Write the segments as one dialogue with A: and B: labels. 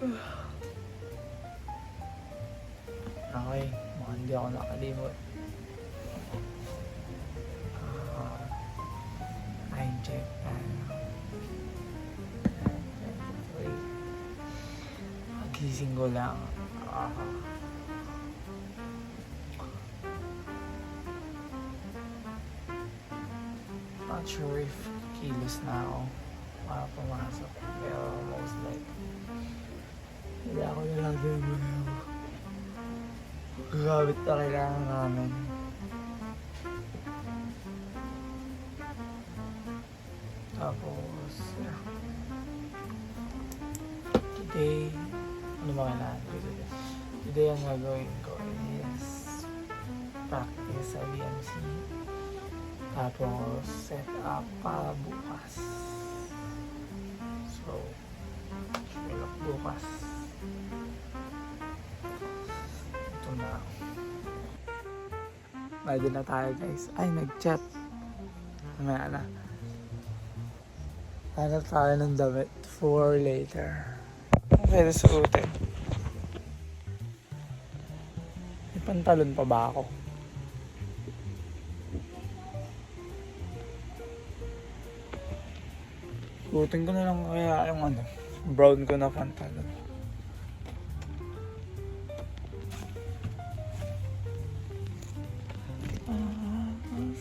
A: Okay, mukhang hindi ako nakalimot. Time check. Gising ko lang. Not sure if kilos na ako para pumasok. Pero most likely hindi ako nilagay mo na ako. Gagamit na kailangan namin. Tapos today, ano ba kailangan ko today? Today ang gagawin ko is practice sa BMC. Tapos set up para bukas. So, show up bukas. Ito na. Ready na tayo guys. Ay, nag-chat. Mamaya na. Hanap tayo ng damit for later. Pwede suotin. May pantalon pa ba ako? Suotin ko na lang kaya yung brown ko na pantalon.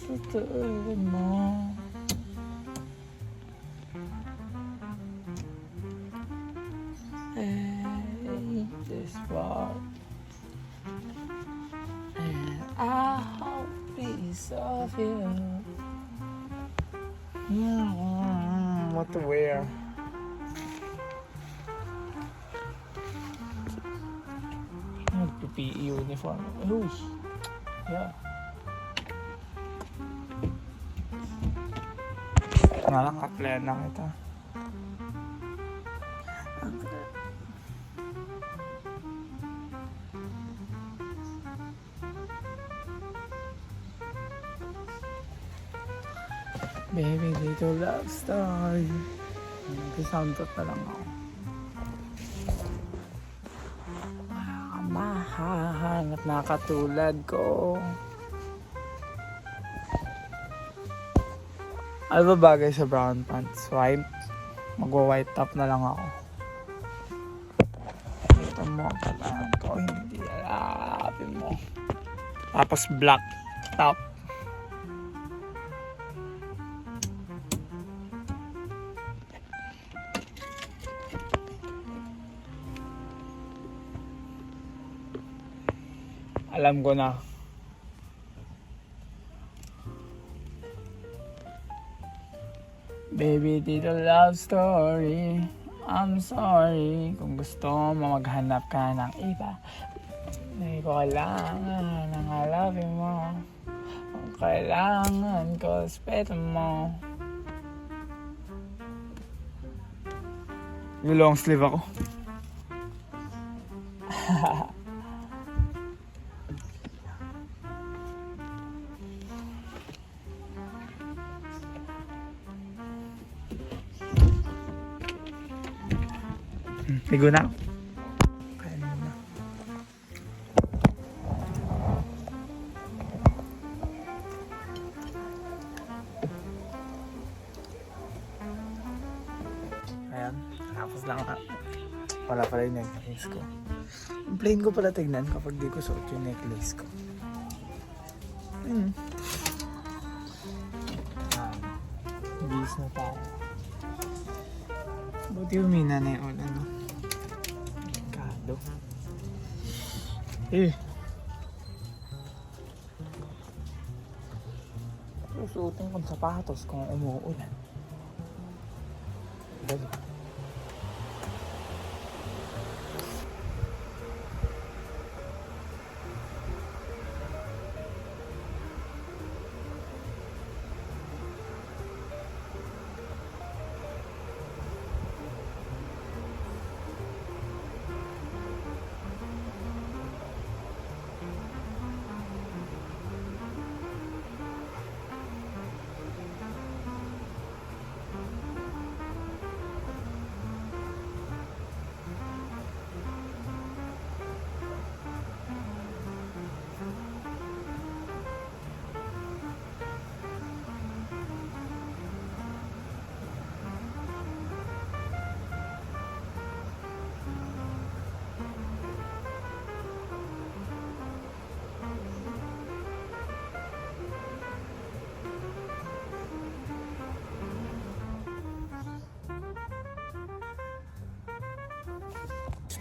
A: Sa tulad mo. This part, and I hope piece of you. What to wear? PPE uniform. Uy, yeah. Nakaka-plan na kita. Baby, little love story. Nag-soundtrack na lang ako. Mahahanap na katulad ko. Ano ba bagay sa brown pants? White? Magwa-white top na lang ako. Ito mo ang kailangan ko. Hindi alapin mo. Tapos black top. Alam ko na. Baby, dito love story. I'm sorry kung gusto mo maghanap ka ng iba. Hindi ko kailangan ng halapin mo. Kung kailangan ko, respeto mo. Yung long sleeve ako. Ligo na. Kaya na. Ayan. Tapos lang na. Wala pala yung necklace ko. Yung plain ko pala tignan kapag di ko suot yung necklace ko. Bilis na tayo. Buti umina na yung ulan, no? Gado. Susuotin kong sapatos kung umuulan. Dali.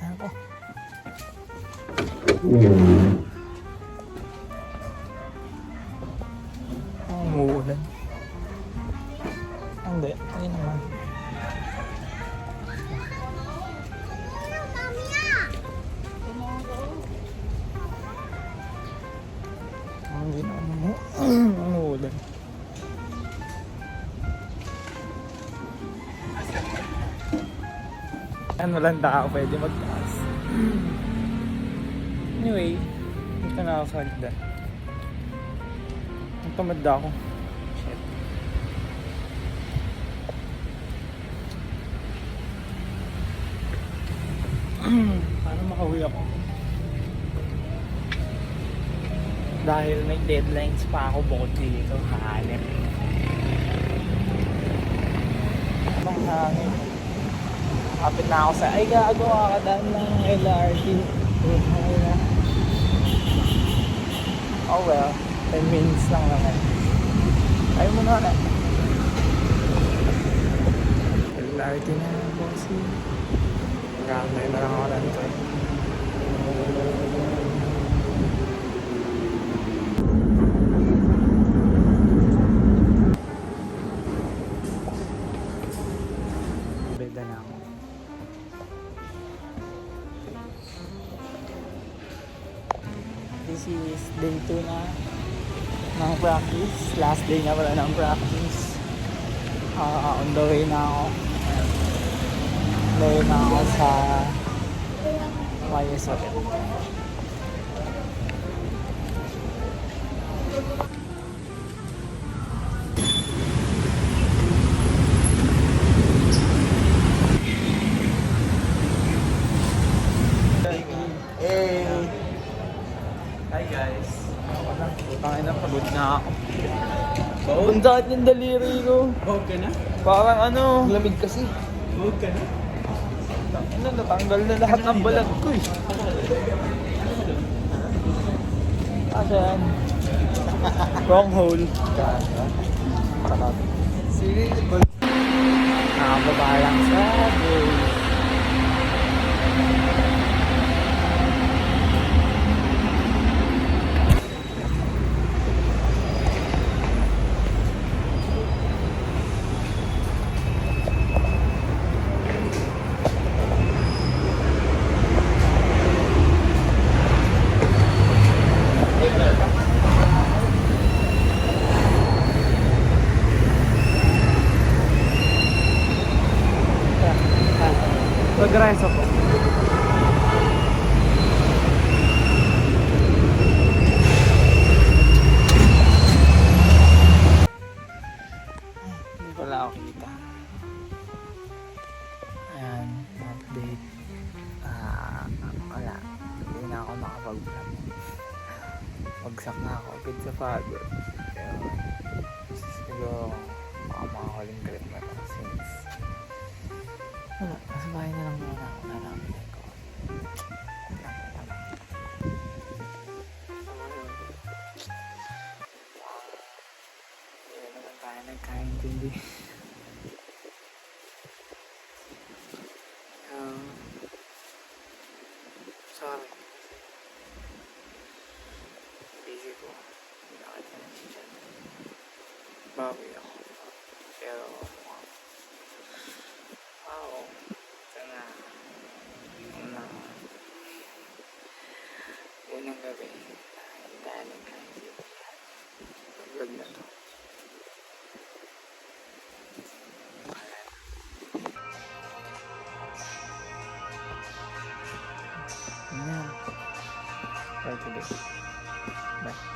A: Ako. Umuulan. Hindi. Hindi naman. Hindi naman. Umuulan. Ano lang tao pwede magtaas. Anyway, dito na ako sa hagdan. Tamad na ako. Shit. Paano makauwi ako? Dahil may deadlines pa ako bukod dito. Hanip. Anong hangin? Kapit na ako sa... Ay, gagawa ka daan ng LRT. Oh well. 10 minutes lang naman. Ayaw mo na. LRT na lang, bossy. Magkakantay na lang ako rito. Beda na ako. This is day 2 na ng practice. Last day na pala ng practice. On the way na ako. On the way na ako sa YS Hotel. Hey! Hi guys! Tangin na, pagod na ako. Ang sakit yung daliri ko.
B: Bawag ka na?
A: Parang ano,
B: Lamig kasi. Bawag ka na?
A: ano, natanggal na lahat ng balat ko eh. Asan? Wrong hole.
B: Sige,
A: Nakababa lang sa hole. Progreso po. Hindi pala ako kita. Ayan, update. Wala. Hindi na ako makapag-vlog. Bagsak na ako agad sa pagod. Pero, siguro, mga huling trip na to since wala, nasa bahay na lang muna ako naramit ko. Hindi na naman tayo nagkaintindi. Sorry. Busy ko. Hindi na kita nandiyan. Bawi ako. Pero, wow. Sana, unang gabi, hindi tayo nagkaintindi. Vlog na to. Ayan. For today. Bye.